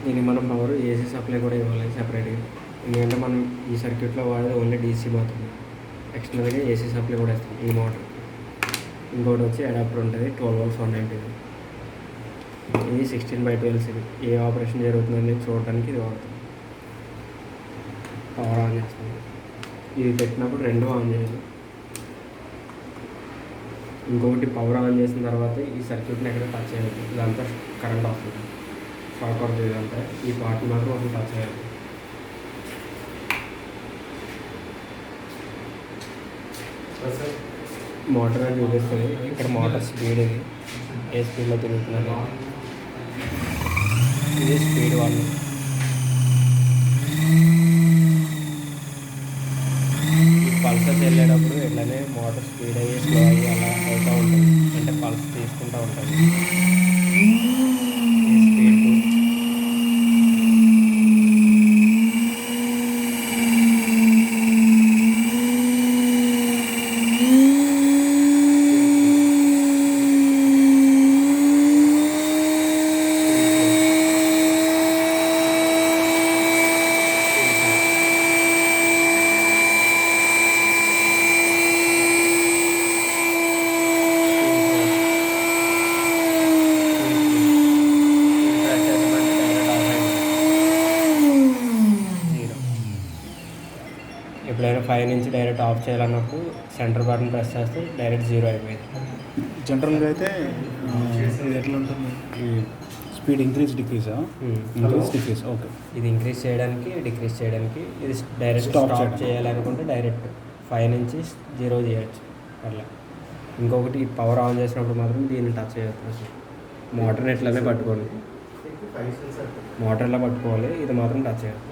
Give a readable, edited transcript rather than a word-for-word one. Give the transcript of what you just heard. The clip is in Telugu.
దీనికి మనం పవర్ ఏసీ సప్లై కూడా ఇవ్వాలి సెపరేట్గా. ఎందుకంటే మనం ఈ సర్క్యూట్లో వాడేది ఓన్లీ డీసీ మాత్రమే. ఎక్స్టర్నల్గా ఏసీ సప్లై కూడా ఇస్తాం ఈ మోటార్. ఇంకోటి వచ్చి అడాప్టర్ ఉంటుంది 12 volts 190. ఇది 16/12 ఇది. ఏ ఆపరేషన్ జరుగుతుందని చూడడానికి ఇది వాడుతుంది. పవర్ ఆన్ చేస్తుంది. ఇది పెట్టినప్పుడు రెండు ఆన్ చేయాలి. ఇంకొకటి పవర్ ఆన్ చేసిన తర్వాత ఈ సర్క్యూట్ని ఎక్కడ టచ్ చేయాలి. ఇదంతా కరెంట్ వస్తుంది, షాక్ పడుతుంది. ఇదంతా ఈ పార్ట్ మాత్రం అసలు టచ్ చేయాలి. మోటార్ అని చూపిస్తుంది. ఇక్కడ మోటార్ స్పీడ్ ఇది ఏ స్పీడ్లో తిరుగుతున్నది. ఇది స్పీడ్ వాళ్ళు పల్సర్స్ వెళ్ళేటప్పుడు ఇట్లానే మోటార్ స్పీడ్ అయ్యి స్లో అయ్యి అలా అవుతూ ఉంటుంది. అంటే పల్స్ తీసుకుంటూ ఉంటుంది. స్పీడ్ ఎప్పుడైనా 5 నుంచి డైరెక్ట్ ఆఫ్ చేయాలన్నప్పుడు సెంటర్ బటన్ ప్రెస్ చేస్తే డైరెక్ట్ 0 అయిపోయింది. జనరల్గా అయితే ఇది ఎట్లా ఉంటుంది? ఈ స్పీడ్ ఇంక్రీజ్ డిక్రీజా? Increase decrease. ఓకే. ఇది ఇంక్రీజ్ చేయడానికి డిక్రీజ్ చేయడానికి. ఇది డైరెక్ట్ స్టాప్ చేయాలనుకుంటే డైరెక్ట్ 5 నుంచి 0 చేయొచ్చు అట్లా. ఇంకొకటి పవర్ ఆన్ చేసినప్పుడు మాత్రం దీన్ని టచ్ చేయొచ్చు. మోటార్ని ఎట్లనే పట్టుకోండి, మోటార్లో పట్టుకోవాలి. ఇది మాత్రం టచ్ చేయొచ్చు.